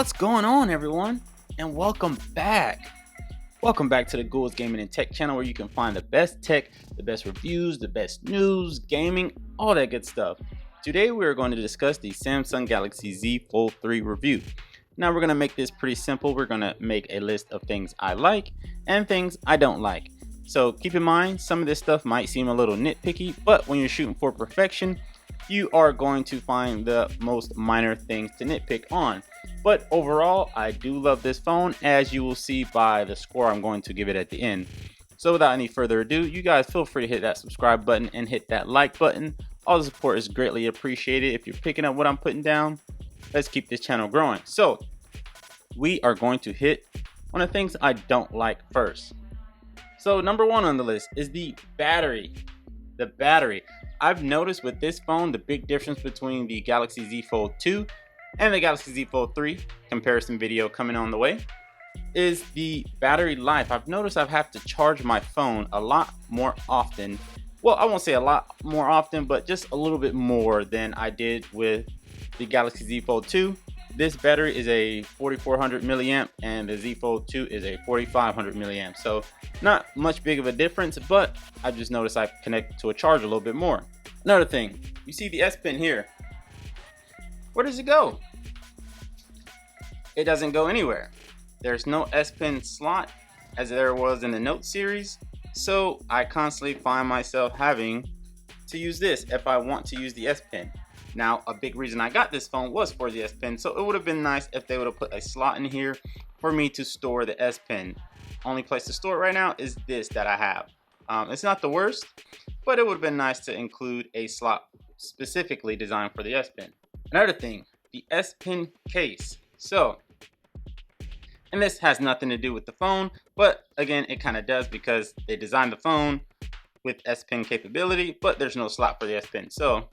What's going on, everyone? And welcome back. Welcome back to the Gould's Gaming and Tech channel, where you can find the best tech, the best reviews, the best news, gaming, all that good stuff. Today we are going to discuss the Samsung Galaxy Z Fold 3 review. Now we're going to make this pretty simple. We're going to make a list of things I like and things I don't like. So keep in mind, some of this stuff might seem a little nitpicky, but when you're shooting for perfection, you are going to find the most minor things to nitpick on. But overall, I do love this phone, as you will see by the score I'm going to give it at the end. So without any further ado, you guys feel free to hit that subscribe button and hit that like button. All the support is greatly appreciated. If you're picking up what I'm putting down, let's keep this channel growing. So we are going to hit on the things I don't like first. So number one on the list is the battery. The battery. I've noticed with this phone the big difference between the Galaxy Z Fold 2 and the Galaxy Z Fold 3, comparison video coming on the way, is the battery life. I've noticed I have to charge my phone a lot more often. Well, I won't say a lot more often, but just a little bit more than I did with the Galaxy Z Fold 2. This battery is a 4400 milliamp and the Z Fold 2 is a 4500 milliamp. So not much big of a difference, but I just noticed I connect to a charger a little bit more. Another thing, you see the S Pen here. Where does it go? It doesn't go anywhere. There's no S Pen slot as there was in the Note series. So I constantly find myself having to use this if I want to use the S Pen. Now, a big reason I got this phone was for the S Pen, so it would have been nice if they would have put a slot in here for me to store the S Pen. Only place to store it right now is this that I have. It's not the worst, but it would have been nice to include a slot specifically designed for the S Pen. Another thing, the S Pen case. So, and this has nothing to do with the phone, but again, it kind of does because they designed the phone with S Pen capability, but there's no slot for the S Pen. So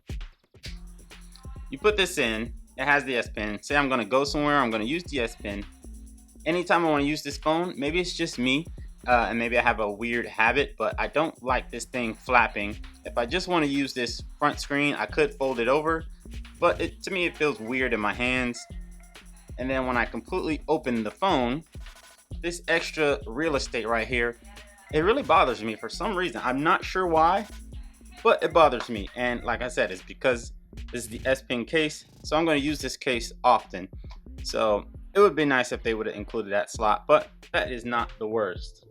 you put this in, it has the S Pen. Say I'm gonna go somewhere, I'm gonna use the S Pen. Anytime I wanna use this phone, maybe it's just me, and maybe I have a weird habit, but I don't like this thing flapping. If I just wanna use this front screen, I could fold it over, but to me it feels weird in my hands. And then when I completely open the phone, this extra real estate right here, it really bothers me for some reason. I'm not sure why, but it bothers me. And like I said, it's because this is the S Pen case, so I'm going to use this case often. So it would be nice if they would have included that slot, but that is not the worst.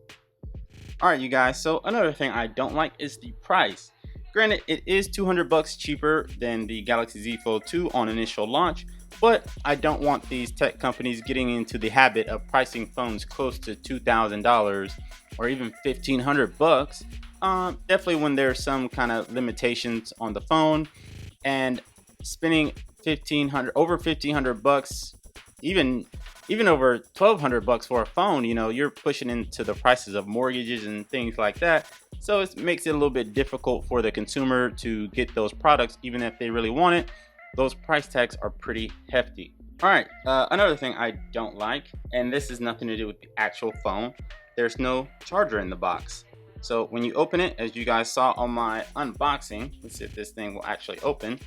Alright, you guys, so another thing I don't like is the price. Granted, it is $200 cheaper than the Galaxy Z Fold 2 on initial launch, but I don't want these tech companies getting into the habit of pricing phones close to $2,000 or even $1,500. Definitely when there's some kind of limitations on the phone, and spending over $1,500, even over $1,200 for a phone, you know, you're pushing into the prices of mortgages and things like that. So it makes it a little bit difficult for the consumer to get those products, even if they really want it. Those price tags are pretty hefty. All right, another thing I don't like, and this has nothing to do with the actual phone, there's no charger in the box. So when you open it, as you guys saw on my unboxing, let's see if this thing will actually open.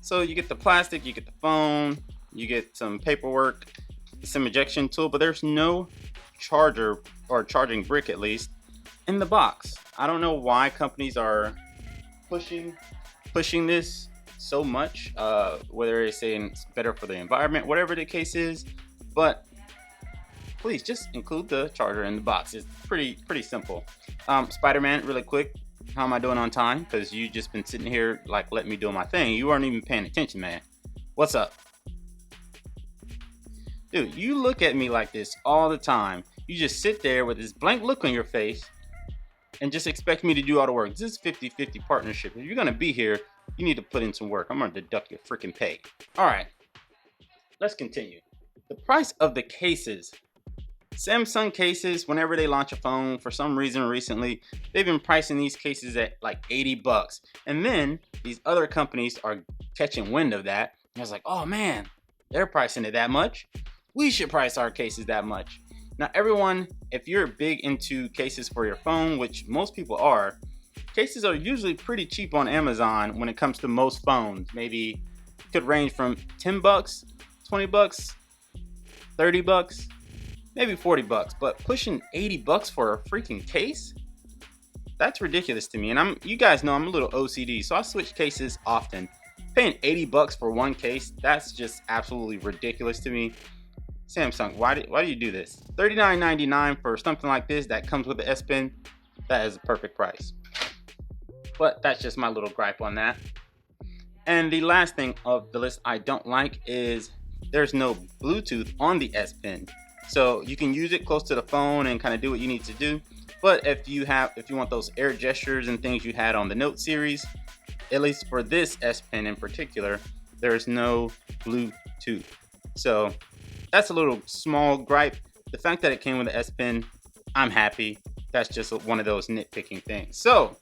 So you get the plastic, you get the phone, you get some paperwork, some ejection tool, but there's no charger, or charging brick at least, in the box. I don't know why companies are pushing this so much, whether it's saying it's better for the environment, whatever the case is, but please just include the charger in the box. It's pretty simple. Spider-Man, really quick, how am I doing on time? Because you just been sitting here like letting me do my thing. You aren't even paying attention, man. What's up? Dude, you look at me like this all the time. You just sit there with this blank look on your face and just expect me to do all the work. This is 50-50 partnership. If you're gonna be here, you need to put in some work. I'm gonna deduct your freaking pay. All right, let's continue. The price of the cases. Samsung cases, whenever they launch a phone, for some reason recently, they've been pricing these cases at like $80. And then these other companies are catching wind of that. And it's like, oh man, they're pricing it that much. We should price our cases that much. Now everyone, if you're big into cases for your phone, which most people are, cases are usually pretty cheap on Amazon when it comes to most phones. Maybe could range from $10, $20, 30 bucks, maybe 40 bucks, but pushing 80 bucks for a freaking case? That's ridiculous to me. And you guys know I'm a little OCD, so I switch cases often. Paying 80 bucks for one case, that's just absolutely ridiculous to me. Samsung, why do you do this? $39.99 for something like this that comes with the S Pen, that is a perfect price. But that's just my little gripe on that. And the last thing of the list I don't like is there's no Bluetooth on the S Pen. So you can use it close to the phone and kind of do what you need to do. But if you want those air gestures and things you had on the Note series, at least for this S Pen in particular, there's no Bluetooth. So that's a little small gripe. The fact that it came with the S Pen, I'm happy. That's just one of those nitpicking things. So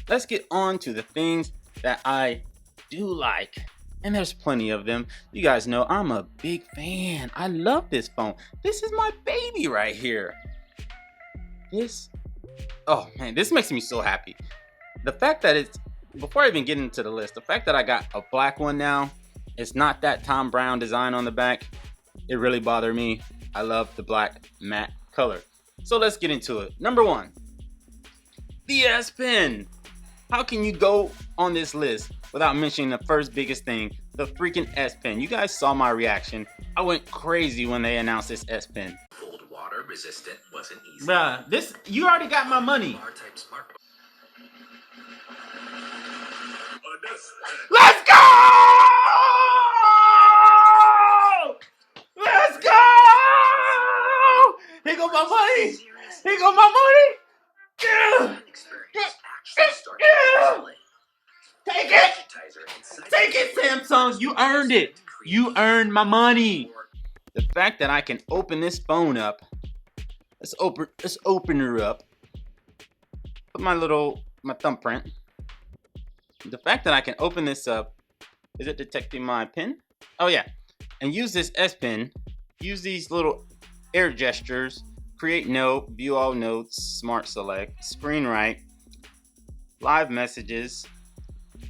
let's get on to the things that I do like. And there's plenty of them. You guys know I'm a big fan. I love this phone. This is my baby right here. Oh man, this makes me so happy. The fact that before I even get into the list, the fact that I got a black one now, it's not that Tom Brown design on the back. It really bothered me. I love the black matte color. So let's get into it. Number 1, the S Pen. How can you go on this list without mentioning the first biggest thing, the freaking S Pen? You guys saw my reaction. I went crazy when they announced this S Pen. Cold water resistant wasn't easy. Bruh, you already got my money. Let's go! Let's go! Here go my money! Here go my money! Yeah. Take it! Take it, Samsung! You earned it! You earned my money! The fact that I can open this phone up. Let's open her up. Put my thumbprint. The fact that I can open this up. Is it detecting my pen? Oh yeah. And use this S Pen. Use these little air gestures. Create note, view all notes, smart select, screen write, live messages.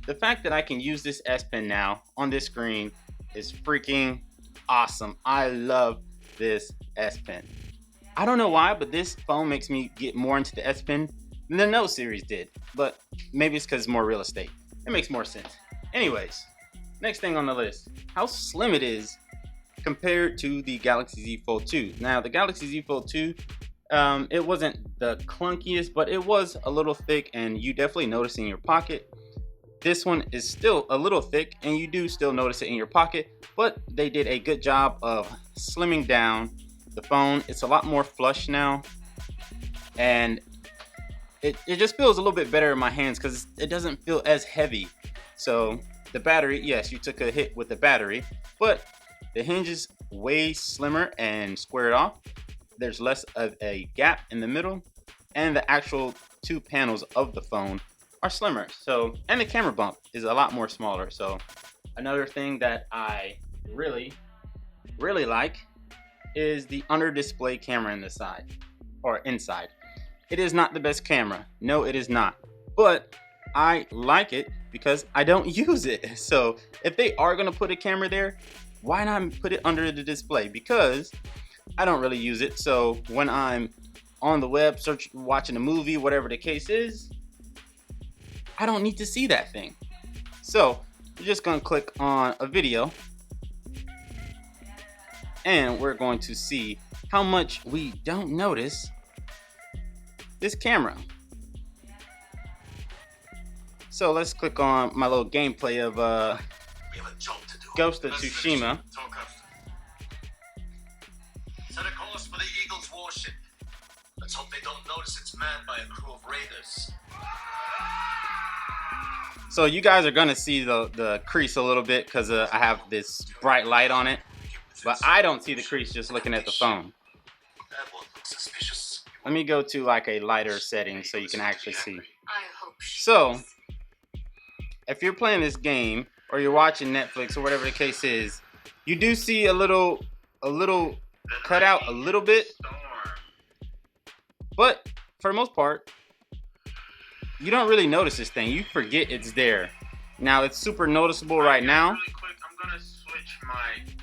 The fact that I can use this S Pen now on this screen is freaking awesome. I love this S Pen. I don't know why, but this phone makes me get more into the S Pen than the Note series did. But maybe it's because it's more real estate. It makes more sense. Anyways, next thing on the list, how slim it is compared to the Galaxy Z Fold 2. Now, the Galaxy Z Fold 2, it wasn't the clunkiest, but it was a little thick, and you definitely notice it in your pocket. This one is still a little thick, and you do still notice it in your pocket, but they did a good job of slimming down the phone. It's a lot more flush now, and it just feels a little bit better in my hands because it doesn't feel as heavy. So the battery, yes, you took a hit with the battery, but the hinge is way slimmer and squared off. There's less of a gap in the middle, and the actual two panels of the phone are slimmer. So, and the camera bump is a lot more smaller. So another thing that I really like is the under display camera in the side or inside. It is not the best camera. No, it is not. But I like it because I don't use it. So if they are gonna put a camera there, why not put it under the display? Because I don't really use it. So when I'm on the web watching a movie, whatever the case is, I don't need to see that thing. So we're just gonna click on a video and we're going to see how much we don't notice this camera. So let's click on my little gameplay of Ghost of Tsushima. Set a course for the Eagle's warship. Let's hope they don't notice it's manned by a crew of raiders. So you guys are gonna see the crease a little bit because I have this bright light on it, but I don't see the crease just looking at the phone. Let me go to like a lighter setting so you can actually see. So if you're playing this game or you're watching Netflix or whatever the case is, you do see a little cut out a little bit, but for the most part you don't really notice this thing. You forget it's there. Now it's super noticeable right now. Really quick, I'm gonna switch my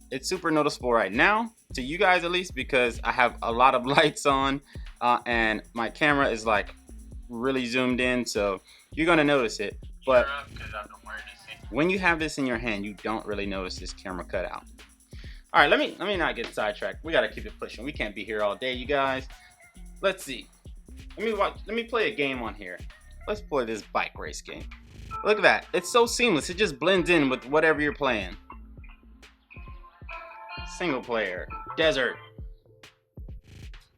It's super noticeable right now to you guys, at least, because I have a lot of lights on and my camera is like really zoomed in, so you're gonna notice it. But when you have this in your hand, you don't really notice this camera cutout. All right, let me not get sidetracked. We gotta keep it pushing. We can't be here all day, you guys. Let's see. Let me play a game on here. Let's play this bike race game. Look at that. It's so seamless. It just blends in with whatever you're playing. Single player, desert.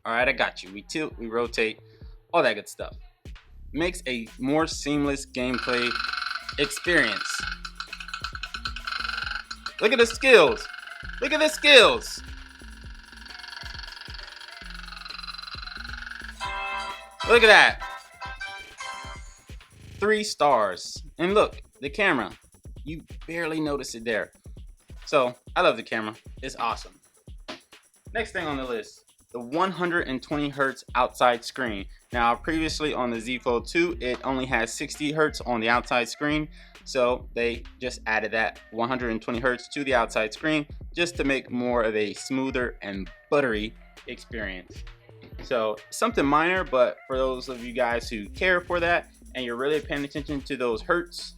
All right, I got you. We tilt, we rotate, all that good stuff. Makes a more seamless gameplay experience. Look at the skills. Look at the skills. Look at that. 3 stars. And look, the camera. You barely notice it there. So, I love the camera. It's awesome. Next thing on the list, the 120 Hz outside screen. Now, previously on the Z Fold 2, it only has 60 Hz on the outside screen. So, they just added that 120 Hz to the outside screen just to make more of a smoother and buttery experience. So, something minor, but for those of you guys who care for that and you're really paying attention to those Hertz,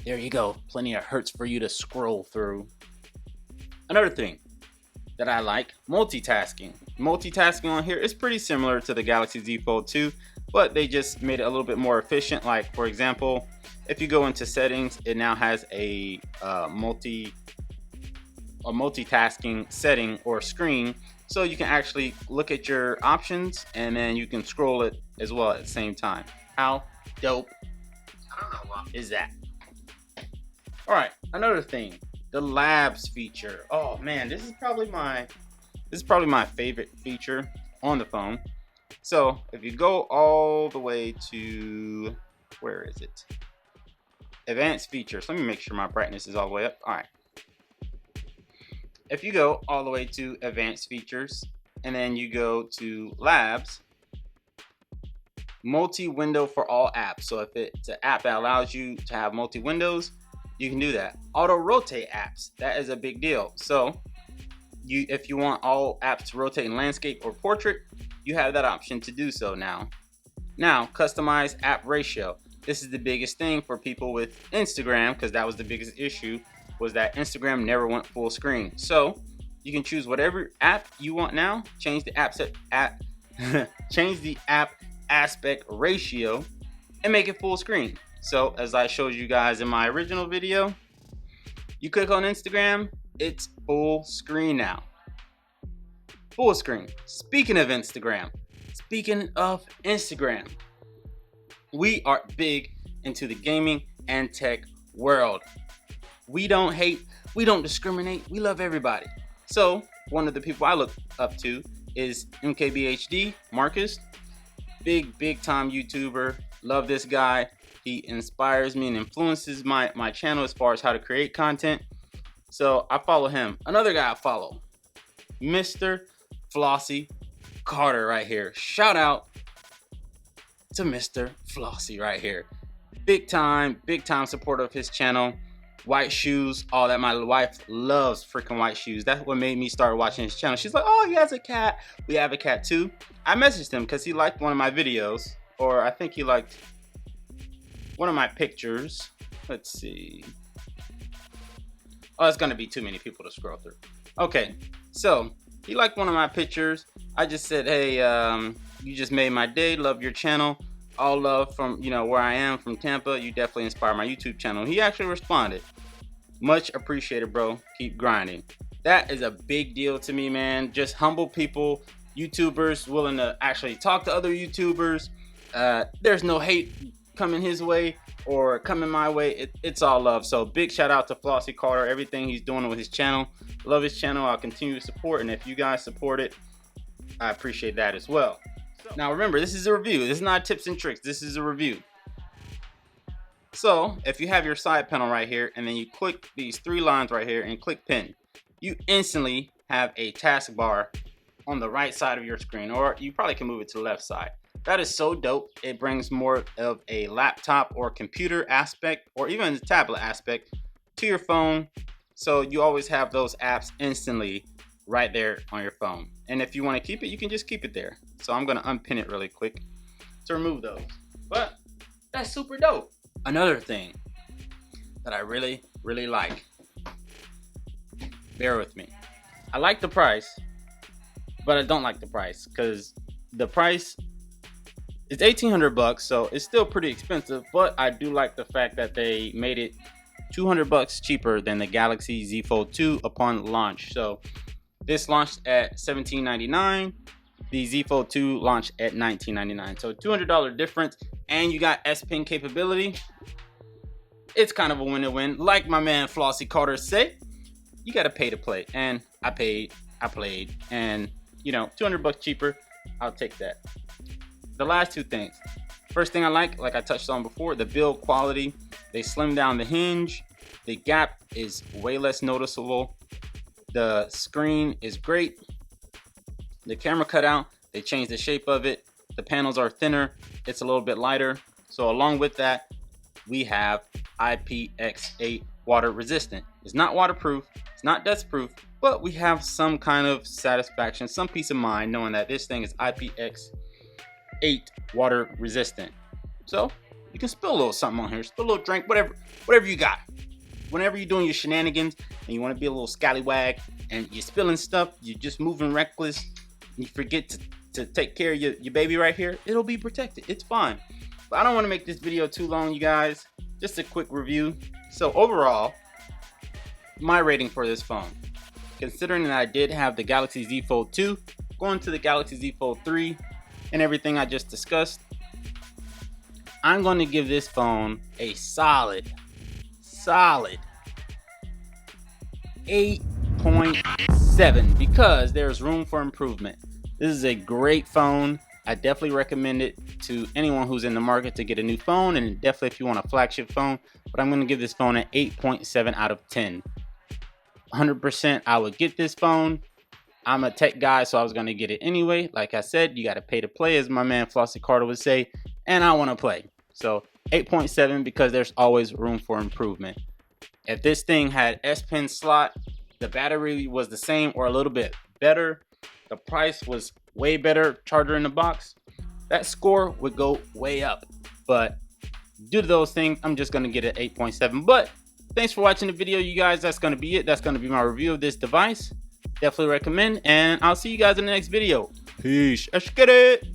there you go. Plenty of Hertz for you to scroll through. Another thing that I like, multitasking. Multitasking on here is pretty similar to the Galaxy Z Fold 2, but they just made it a little bit more efficient. Like, for example, if you go into settings, it now has a multitasking setting or screen, so you can actually look at your options and then you can scroll it as well at the same time. How dope is that? All right, another thing, the labs feature. Oh man, this is probably my favorite feature on the phone. So if you go all the way to, where is it? Advanced features. Let me make sure my brightness is all the way up. All right. If you go all the way to advanced features and then you go to labs, multi-window for all apps. So if it's an app that allows you to have multi-windows, you can do that. Auto rotate apps, that is a big deal. So if you want all apps to rotate in landscape or portrait, you have that option to do so now. Now, customize app ratio. This is the biggest thing for people with Instagram, because that was the biggest issue, was that Instagram never went full screen. So you can choose whatever app you want now, change the change the app aspect ratio and make it full screen. So as I showed you guys in my original video, you click on Instagram, it's full screen now. Full screen. Speaking of Instagram, we are big into the gaming and tech world. We don't hate, we don't discriminate, we love everybody. So one of the people I look up to is MKBHD, Marcus. Big time YouTuber. Love this guy. He inspires me and influences my channel as far as how to create content. So I follow him. Another guy I follow, Mr. Flossy Carter right here. Shout out to Mr. Flossy right here. Big time supporter of his channel. White shoes, all that. My wife loves freaking white shoes. That's what made me start watching his channel. She's like, oh, he has a cat. We have a cat too. I messaged him because he liked one of my videos, or I think he liked one of my pictures. Let's see. Oh, it's gonna be too many people to scroll through. Okay, so he liked one of my pictures. I just said, hey, you just made my day. Love your channel. All love from, where I am, from Tampa. You definitely inspire my YouTube channel. He actually responded. Much appreciated, bro. Keep grinding. That is a big deal to me, man. Just humble people, YouTubers willing to actually talk to other YouTubers. There's no hate coming his way or coming my way. It's all love. So big shout out to Flossy Carter. Everything he's doing with his channel. Love his channel. I'll continue to support. And if you guys support it, I appreciate that as well. Now remember, this is a review. This is not tips and tricks. This is a review. So if you have your side panel right here and then you click these 3 lines right here and click pin, you instantly have a taskbar on the right side of your screen, or you probably can move it to the left side. That is so dope. It brings more of a laptop or computer aspect, or even a tablet aspect to your phone. So you always have those apps instantly right there on your phone. And if you want to keep it, you can just keep it there. So I'm going to unpin it really quick to remove those. But that's super dope. Another thing that I really like, bear with me. I like the price, but I don't like the price because the price is $1,800, so it's still pretty expensive. But I do like the fact that they made it $200 cheaper than the Galaxy Z Fold 2 upon launch. So this launched at $17.99. The Z Fold 2 launched at $19.99. So $200 difference, and you got S Pen capability. It's kind of a win-to-win. Like my man Flossie Carter said, you got to pay to play, and I played, and you know, $200 cheaper, I'll take that. The last two things. First thing I like I touched on before, the build quality. They slimmed down the hinge. The gap is way less noticeable. The screen is great. The camera cutout, they changed the shape of it. The panels are thinner. It's a little bit lighter. So along with that, we have IPX8 water resistant. It's not waterproof. It's not dustproof, but we have some kind of satisfaction, some peace of mind knowing that this thing is IPX8 water resistant. So you can spill a little something on here, spill a little drink, whatever you got. Whenever you're doing your shenanigans and you want to be a little scallywag and you're spilling stuff, you're just moving reckless, and you forget to take care of your baby right here, it'll be protected. It's fine. But I don't want to make this video too long, you guys. Just a quick review. So overall, my rating for this phone, considering that I did have the Galaxy Z Fold 2, going to the Galaxy Z Fold 3, and everything I just discussed, I'm going to give this phone a solid 8.7 because there's room for improvement. This is a great phone. I definitely recommend it to anyone who's in the market to get a new phone, and definitely if you want a flagship phone. But I'm going to give this phone an 8.7 out of 10. 100% I would get this phone. I'm a tech guy, so I was going to get it anyway. Like I said, you got to pay to play, as my man Flossie Carter would say, and I want to play. So 8.7 because there's always room for improvement. If this thing had S Pen slot, the battery was the same or a little bit better, the price was way better, charger in the box, that score would go way up. But due to those things, I'm just going to get an 8.7. But thanks for watching the video, you guys. That's going to be it. That's going to be my review of this device. Definitely recommend, and I'll see you guys in the next video. Peace. Let's get it.